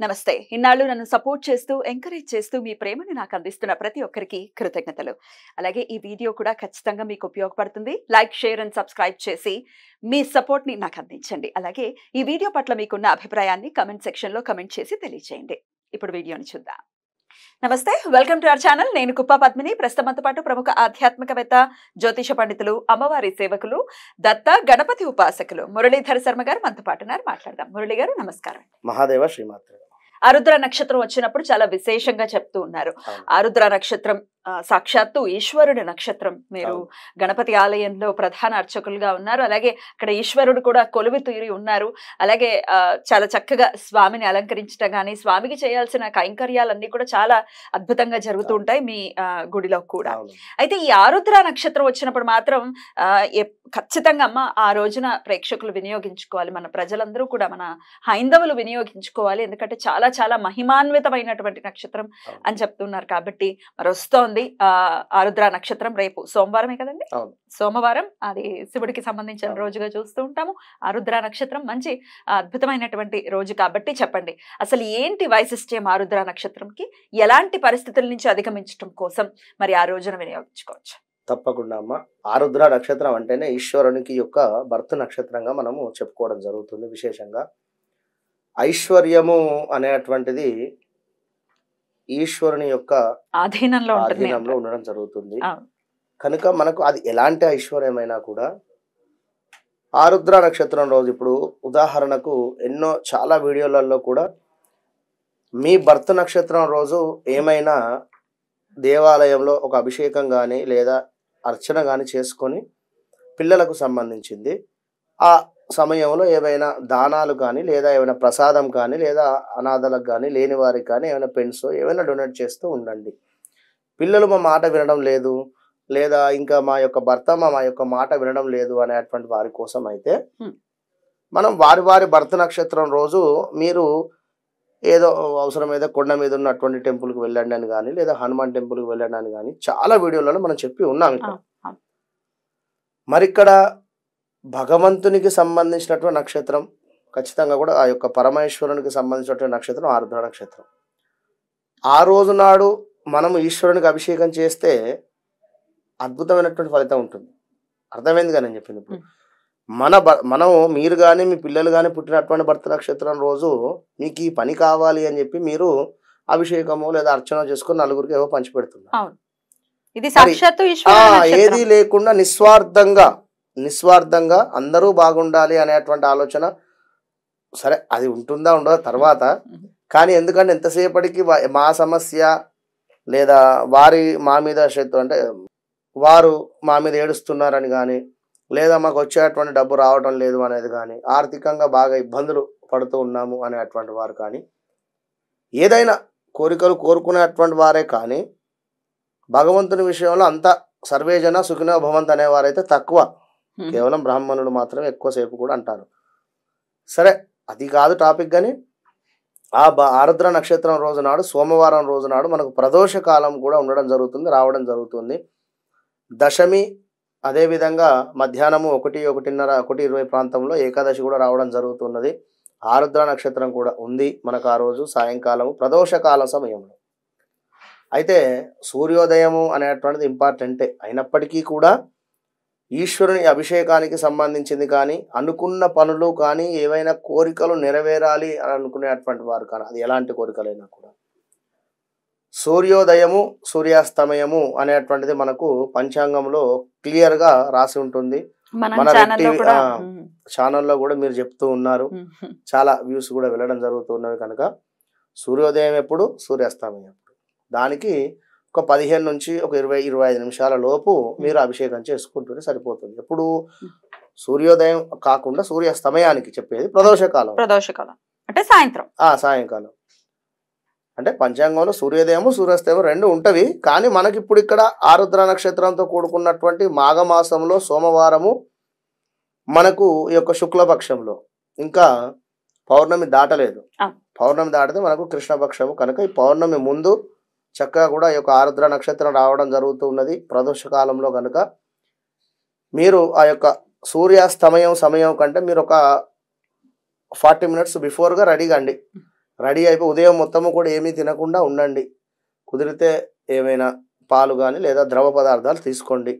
నమస్తే. ఇన్నాళ్ళు నన్ను సపోర్ట్ చేస్తూ, ఎంకరేజ్ చేస్తూ మీ ప్రేమను నాకు అందిస్తున్న ప్రతి ఒక్కరికి కృతజ్ఞతలు. అలాగే ఈ వీడియో కూడా ఖచ్చితంగా మీకు ఉపయోగపడుతుంది. లైక్, షేర్ అండ్ సబ్స్క్రైబ్ చేసి మీ సపోర్ట్‌ని నాకు అందించండి. అలాగే ఈ వీడియో పట్ల మీకున్న అభిప్రాయాన్ని కామెంట్ సెక్షన్‌లో కామెంట్ చేసి తెలియజేయండి. ఇప్పుడు వీడియోని చూద్దాం. నమస్తే. Welcome to our channel. నేను కుప్ప పద్మిని. ప్రస్తుతం మనతో పాటు ప్రముఖ ఆధ్యాత్మికవేత్త, జ్యోతిష పండితులు, అమ్మవారి సేవకులు, దత్త గణపతి ఉపాసకులు మురళీధర్ శర్మ గారు మనతో పాటు ఉన్నారు. మాట్లాడదాం. మురళి గారు నమస్కారం. మహాదేవ శ్రీమాత్రే. ఆరుద్ర నక్షత్రం వచ్చినప్పుడు చాలా విశేషంగా చెప్తూ ఉన్నారు. ఆరుద్ర నక్షత్రం సాక్షాత్తు ఈశ్వరుడి నక్షత్రం. మీరు గణపతి ఆలయంలో ప్రధాన అర్చకులుగా ఉన్నారు. అలాగే అక్కడ ఈశ్వరుడు కూడా కొలువి తీరి ఉన్నారు. అలాగే చాలా చక్కగా స్వామిని అలంకరించడం కానీ, స్వామికి చేయాల్సిన కైంకర్యాలన్నీ కూడా చాలా అద్భుతంగా జరుగుతూ ఉంటాయి మీ గుడిలో కూడా. అయితే ఈ ఆరుద్ర నక్షత్రం వచ్చినప్పుడు మాత్రం ఖచ్చితంగా అమ్మ ఆ రోజున ప్రేక్షకులు వినియోగించుకోవాలి, మన ప్రజలందరూ కూడా, మన హైందవులు వినియోగించుకోవాలి. ఎందుకంటే చాలా చాలా మహిమాన్వితమైనటువంటి నక్షత్రం అని చెప్తున్నారు. కాబట్టి మరి వస్తోంది ఆరుద్ర నక్షత్రం. రేపు సోమవారమే కదండి, సోమవారం. అది శివుడికి సంబంధించిన రోజుగా చూస్తూ ఉంటాము. ఆరుద్ర నక్షత్రం మంచి అద్భుతమైనటువంటి రోజు. కాబట్టి చెప్పండి, అసలు ఏంటి వైశిష్ట్యం ఆరుద్ర నక్షత్రంకి? ఎలాంటి పరిస్థితుల నుంచి అధిగమించడం కోసం మరి ఆ రోజున వినియోగించుకోవచ్చు? తప్పకుండా అమ్మ. ఆరుద్ర నక్షత్రం అంటేనే ఈశ్వరునికి యొక్క భర్త నక్షత్రంగా మనము చెప్పుకోవడం జరుగుతుంది. విశేషంగా ఐశ్వర్యము అనేటువంటిది ఈశ్వరుని యొక్క ఆధీనంలో ఉండడం జరుగుతుంది. కనుక మనకు అది ఎలాంటి ఐశ్వర్యమైనా కూడా ఆరుద్ర నక్షత్రం రోజు, ఇప్పుడు ఉదాహరణకు చాలా వీడియోలలో కూడా మీ భర్త నక్షత్రం రోజు ఏమైనా దేవాలయంలో ఒక అభిషేకం కానీ లేదా అర్చన కానీ చేసుకొని పిల్లలకు సంబంధించింది ఆ సమయంలో ఏవైనా దానాలు కానీ లేదా ఏమైనా ప్రసాదం కానీ లేదా అనాథలకు కానీ లేని వారికి కానీ ఏమైనా పెన్స్ ఏమైనా డొనేట్ చేస్తూ ఉండండి. పిల్లలు మా మాట వినడం లేదు, లేదా ఇంకా మా యొక్క భర్త మా యొక్క మాట వినడం లేదు అనేటువంటి వారి కోసం అయితే మనం వారి భర్త నక్షత్రం రోజు మీరు ఏదో అవసరమైతే కొండ మీద ఉన్నటువంటి టెంపుల్కి వెళ్ళండి అని కానీ లేదా హనుమాన్ టెంపుల్కి వెళ్ళండి అని కానీ చాలా వీడియోలలో మనం చెప్పి ఉన్నాం. ఇక్కడ మరి ఇక్కడ భగవంతునికి సంబంధించినటువంటి నక్షత్రం ఖచ్చితంగా కూడా ఆ యొక్క పరమేశ్వరునికి సంబంధించినటువంటి నక్షత్రం ఆరుద్ర నక్షత్రం. ఆ రోజు నాడు మనము ఈశ్వరునికి అభిషేకం చేస్తే అద్భుతమైనటువంటి ఫలితం ఉంటుంది. అర్థమైంది కానీ నేను చెప్పింది. ఇప్పుడు మనం మీరు కానీ మీ పిల్లలు కానీ పుట్టినటువంటి భర్త నక్షత్రం రోజు మీకు ఈ పని కావాలి అని చెప్పి మీరు అభిషేకము లేదా అర్చన చేసుకుని నలుగురికి ఏవో పంచిపెడుతున్నారు. ఏది లేకుండా నిస్వార్థంగా అందరూ బాగుండాలి అనేటువంటి ఆలోచన. సరే, అది ఉంటుందా ఉండదా తర్వాత, కానీ ఎందుకంటే ఎంతసేపటికి మా సమస్య లేదా మా మీద అంటే వారు మా మీద ఏడుస్తున్నారని కానీ లేదా మాకు వచ్చేటువంటి డబ్బు రావడం లేదు అనేది కానీ, ఆర్థికంగా బాగా ఇబ్బందులు పడుతూ ఉన్నాము అనేటువంటి వారు కానీ, ఏదైనా కోరికలు కోరుకునేటువంటి వారే కానీ భగవంతుని విషయంలో అంతా సర్వేజన సుఖినో భవంతు అనేవారైతే తక్కువ. కేవలం బ్రాహ్మణులు మాత్రమే ఎక్కువసేపు కూడా అంటారు. సరే, అది కాదు టాపిక్. కానీ ఆ ఆరుద్ర నక్షత్రం రోజు నాడు, సోమవారం రోజు నాడు మనకు ప్రదోష కాలం కూడా రావడం జరుగుతుంది. దశమి, అదేవిధంగా మధ్యాహ్నము 1:30, 1:20 ప్రాంతంలో ఏకాదశి కూడా రావడం జరుగుతున్నది. ఆరుద్ర నక్షత్రం కూడా ఉంది మనకు ఆ రోజు సాయంకాలము ప్రదోషకాల సమయంలో. అయితే సూర్యోదయము అనేటువంటిది ఇంపార్టెంటే అయినప్పటికీ కూడా ఈశ్వరుని అభిషేకానికి సంబంధించింది కానీ, అనుకున్న పనులు కానీ, ఏవైనా కోరికలు నెరవేరాలి అని అనుకునేటువంటి వారు కానీ, అది ఎలాంటి కోరికలైనా కూడా సూర్యోదయము సూర్యాస్తమయము అనేటువంటిది మనకు పంచాంగంలో క్లియర్ గా రాసి ఉంటుంది. మన ఛానల్లో కూడా మీరు చెప్తూ ఉన్నారు, చాలా వ్యూస్ కూడా వెళ్ళడం జరుగుతున్నవి. కనుక సూర్యోదయం ఎప్పుడు, సూర్యాస్తమయం ఎప్పుడు, దానికి ఒక 15 నుంచి ఒక 20-25 నిమిషాల లోపు మీరు అభిషేకం చేసుకుంటుంటే సరిపోతుంది. ఎప్పుడు సూర్యోదయం కాకుండా సూర్యాస్తమయానికి చెప్పేది ప్రదోషకాలం అంటే సాయంకాలం. అంటే పంచాంగంలో సూర్యోదయము సూర్యాస్తమయం రెండు ఉంటవి. కానీ మనకి ఇప్పుడు ఇక్కడ ఆరుద్ర నక్షత్రంతో కూడుకున్నటువంటి మాఘమాసంలో సోమవారము మనకు ఈ యొక్క శుక్లపక్షంలో ఇంకా పౌర్ణమి దాటలేదు. పౌర్ణమి దాటితే మనకు కృష్ణపక్షము. కనుక ఈ పౌర్ణమి ముందు చక్కగా కూడా ఈ యొక్క ఆరుద్ర నక్షత్రం రావడం జరుగుతున్నది ప్రదోష కాలంలో. కనుక మీరు ఆ యొక్క సూర్యాస్తమయం సమయం కంటే మీరు ఒక 40 minutes బిఫోర్గా రెడీగా అండి. రెడీ అయిపోయి ఉదయం మొత్తము కూడా ఏమీ తినకుండా ఉండండి. కుదిరితే ఏమైనా పాలు కానీ లేదా ద్రవ పదార్థాలు తీసుకోండి.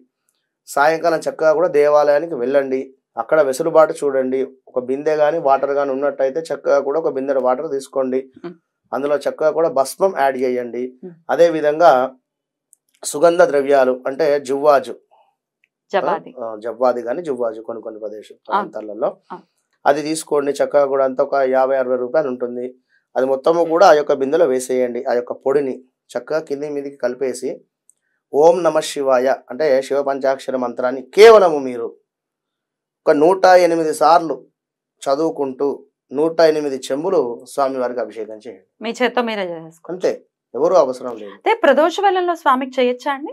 సాయంకాలం చక్కగా కూడా దేవాలయానికి వెళ్ళండి. అక్కడ వెసులుబాటు చూడండి. ఒక బిందె కానీ వాటర్ కానీ ఉన్నట్టయితే చక్కగా కూడా ఒక బిందె వాటర్ తీసుకోండి. అందులో చక్కగా కూడా భస్మం యాడ్ చేయండి. అదేవిధంగా సుగంధ ద్రవ్యాలు అంటే జవ్వాది కానీ జువ్వాజు కొన్ని ప్రాంతాలలో అది తీసుకోండి. చక్కగా కూడా అంతా ఒక 50-60 రూపాయలు ఉంటుంది. అది మొత్తము కూడా ఆ యొక్క బిందెలో వేసేయండి. ఆ యొక్క పొడిని చక్కగా కింది మీదికి కలిపేసి ఓం నమ శివాయ అంటే శివ పంచాక్షర మంత్రాన్ని కేవలము మీరు ఒక 108 సార్లు చదువుకుంటూ 108 చెంబులు స్వామివారికి అభిషేకం చేయండి. మీ చేత్తో మీరే చేసుకోండి. అంతే, ఎవరు అవసరం లేదు. ప్రదోష వేళల్లో స్వామికి చేయొచ్చా అండి?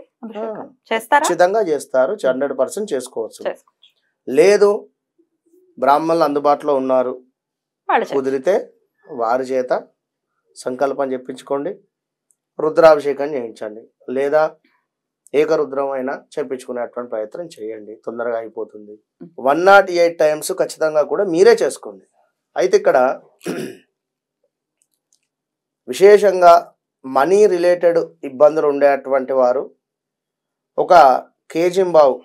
చేస్తారా? ఖచ్చితంగా చేస్తారు. 100% చేసుకోవచ్చు. లేదు బ్రాహ్మణులు అందుబాటులో ఉన్నారు, కుదిరితే వారి చేత సంకల్పం చెప్పించుకోండి, రుద్రాభిషేకం చేయించండి, లేదా ఏకరుద్రం అయినా చెప్పించుకునేటువంటి ప్రయత్నం చేయండి. తొందరగా అయిపోతుంది. 108 టైమ్స్ ఖచ్చితంగా కూడా మీరే చేసుకోండి. అయితే ఇక్కడ విశేషంగా మనీ రిలేటెడ్ ఇబ్బందులు ఉండేటువంటి వారు ఒక కేజింబావు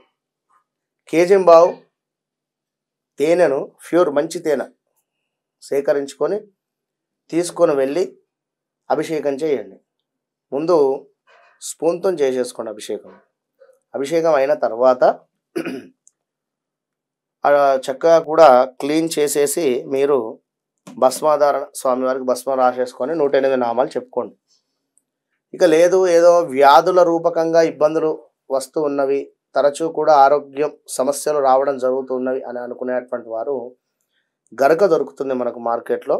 తేనెను ప్యూర్ మంచి తేనె సేకరించుకొని తీసుకొని వెళ్ళి అభిషేకం చేయండి. ముందు స్పూన్తో చేసేసుకోండి అభిషేకం అయిన తర్వాత చక్కగా కూడా క్లీన్ చేసేసి మీరు భస్మాధారణ స్వామివారికి భస్మం రాసేసుకొని 108 నామాలు చెప్పుకోండి. ఇక లేదు ఏదో వ్యాధుల రూపకంగా ఇబ్బందులు వస్తూ ఉన్నవి, తరచూ కూడా ఆరోగ్యం సమస్యలు రావడం జరుగుతున్నవి అని అనుకునేటువంటి వారు గరక దొరుకుతుంది మనకు మార్కెట్లో.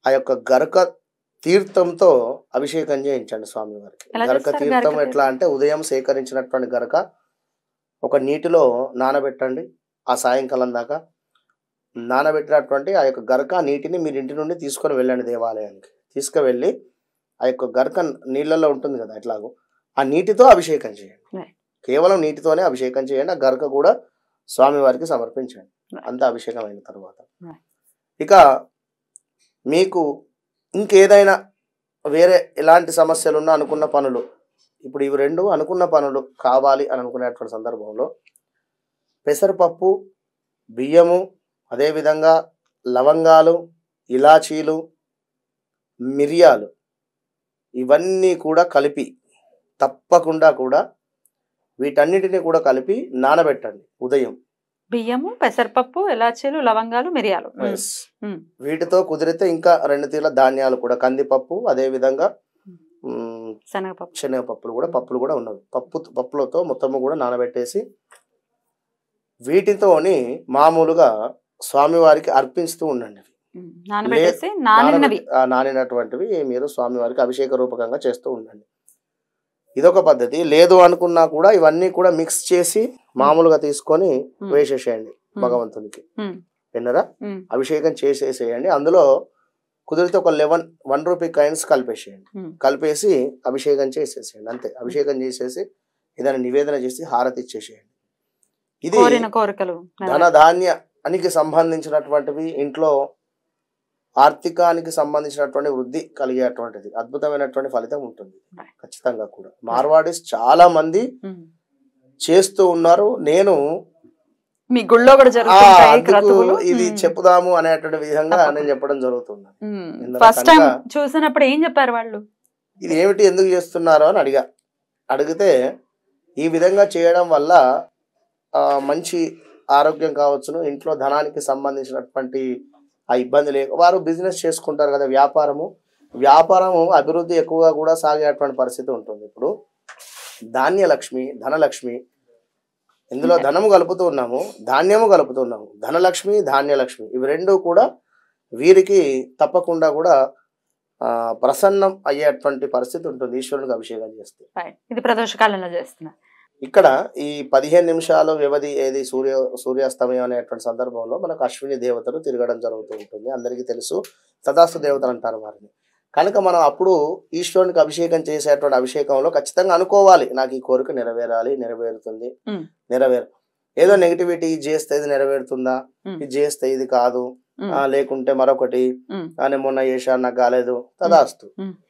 ఆ యొక్క గరక తీర్థంతో అభిషేకం చేయించండి స్వామివారికి. గరక తీర్థం ఎట్లా అంటే ఉదయం సేకరించినటువంటి గరక ఒక నీటిలో నానబెట్టండి. ఆ సాయంకాలం దాకా నానబెట్టినటువంటి ఆ యొక్క గరక నీటిని మీరు ఇంటి నుండి తీసుకొని వెళ్ళండి దేవాలయానికి. తీసుకువెళ్ళి ఆ యొక్క గరక నీళ్ళల్లో ఉంటుంది కదా, ఎట్లాగో ఆ నీటితో అభిషేకం చేయండి. కేవలం నీటితోనే అభిషేకం చేయండి. ఆ గరక కూడా స్వామివారికి సమర్పించండి. అంత అభిషేకం అయిన తర్వాత ఇక మీకు ఇంకేదైనా వేరే ఎలాంటి సమస్యలు ఉన్నా అనుకున్న పనులు, ఇప్పుడు ఇవి రెండు అనుకున్న పనులు కావాలి అని అనుకునేటువంటి సందర్భంలో పెసరపప్పు, బియ్యము, అదేవిధంగా లవంగాలు, ఇలాచీలు, మిరియాలు ఇవన్నీ కూడా కలిపి తప్పకుండా కూడా వీటన్నిటిని కూడా కలిపి నానబెట్టండి ఉదయం. బియ్యము, పెసరపప్పు, ఇలాచీలు, లవంగాలు, మిరియాలు. వీటితో కుదిరితే ఇంకా 2 తీర్ల ధాన్యాలు కూడా, కందిపప్పు, అదే విధంగా శనగపప్పులు కూడా ఉన్నవి. పప్పులతో మొత్తము కూడా నానబెట్టేసి వీటితోని మామూలుగా స్వామివారికి అర్పిస్తూ ఉండండి. నానినటువంటివి మీరు స్వామివారికి అభిషేక రూపకంగా చేస్తూ ఉండండి. ఇదొక పద్ధతి. లేదు అనుకున్నా కూడా ఇవన్నీ కూడా మిక్స్ చేసి మామూలుగా తీసుకొని వేసేసేయండి భగవంతునికి. విన్నరా? అభిషేకం చేసేసేయండి. అందులో కుదిరితే ఒక 1 రూపీ కాయిన్స్ కలిపేసేయండి. కలిపేసి అభిషేకం చేసేసేయండి. అంతే. అభిషేకం చేసేసి ఏదైనా నివేదన చేసి హారతి ఇచ్చేసేయండి. ఇది ధనధాన్యానికి సంబంధించినటువంటివి, ఇంట్లో ఆర్థికానికి సంబంధించినటువంటి వృద్ధి కలిగేటువంటిది అద్భుతమైనటువంటి ఫలితం ఉంటుంది ఖచ్చితంగా కూడా. మార్వాడీస్ చాలా మంది చేస్తూ ఉన్నారు. నేను మీ గుళ్ళో కూడా ఇది చెప్పుదాము అనేటువంటి విధంగా నేను చెప్పడం జరుగుతుంది. ఫస్ట్ టైం చూసినప్పుడు ఏం చెప్పారు వాళ్ళు? ఇది ఏమిటి, ఎందుకు చేస్తున్నారో అని అడిగితే ఈ విధంగా చేయడం వల్ల మంచి ఆరోగ్యం కావచ్చును, ఇంట్లో ధనానికి సంబంధించినటువంటి ఆ ఇబ్బంది లేక వారు బిజినెస్ చేసుకుంటారు కదా, వ్యాపారము అభివృద్ధి ఎక్కువగా కూడా సాగేటువంటి పరిస్థితి ఉంటుంది. ఇప్పుడు ధాన్యలక్ష్మి, ధనలక్ష్మి, ఇందులో ధనము కలుపుతూ ఉన్నాము, ధాన్యము కలుపుతున్నాము. ధనలక్ష్మి, ధాన్యలక్ష్మి ఇవి రెండు కూడా వీరికి తప్పకుండా కూడా ప్రసన్నం అయ్యేటువంటి పరిస్థితి ఉంటుంది ఈశ్వరునికి అభిషేకం చేస్తే. ఇది ప్రదోషకాలంలో చేస్తున్నారు. ఇక్కడ ఈ 15 నిమిషాలు వ్యవధి ఏది సూర్యాస్తమయం అనేటువంటి సందర్భంలో మనకు అశ్విని దేవతలు తిరగడం జరుగుతూ ఉంటుంది. అందరికీ తెలుసు, తదాస్తు దేవతలు అంటారు వారిని. కనుక మనం అప్పుడు ఈశ్వరునికి అభిషేకం చేసేటువంటి అభిషేకంలో ఖచ్చితంగా అనుకోవాలి, నాకు ఈ కోరిక నెరవేరాలి, నెరవేరుతుంది, ఏదో నెగిటివిటీ ఇది చేస్తే ఇది నెరవేరుతుందా, ఇది చేస్తే ఇది కాదు, లేకుంటే మరొకటి అని మొన్న చేశా నాకు కాలేదు తదాస్తు.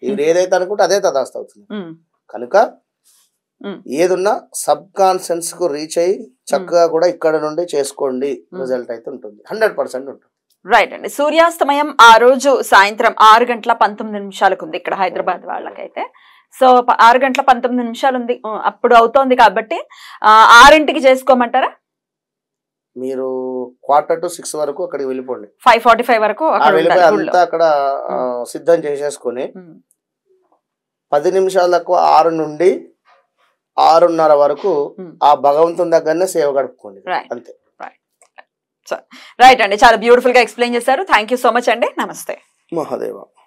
ఇది ఏదైతే అనుకుంటే అదే తదాస్తు అవుతుంది. కనుక ఏదున్నా సబ్ కాన్షియస్ కు రీచ్ అయ్యి చక్కగా కూడా ఇక్కడ నుండి చేసుకోండి, రిజల్ట్ అయితే ఉంటుంది, 100% ఉంటుంది. రైట్ అండి. సూర్యాస్తమయం ఆ రోజు సాయంత్రం 6:19 ఉంది ఇక్కడ హైదరాబాద్ వాళ్ళకైతే. సో 6:19 ఉంది, అప్పుడు అవుతోంది కాబట్టి 6ంటికి చేసుకోమంటారా? మీరు 5:45 వరకు అక్కడికి వెళ్ళిపోండి, 5:45 వరకు అంతా అక్కడ సిద్ధం చేసేసుకొని 10 నిమిషాలకు 6 నుండి 6:30 వరకు ఆ భగవంతుని దగ్గరనే సేవ గడుపుకోండి, అంతే. రైట్ అండి, చాలా బ్యూటిఫుల్ గా ఎక్స్ప్లెయిన్ చేశారు. థ్యాంక్ యూ సో మచ్ అండి. నమస్తే. మహాదేవ.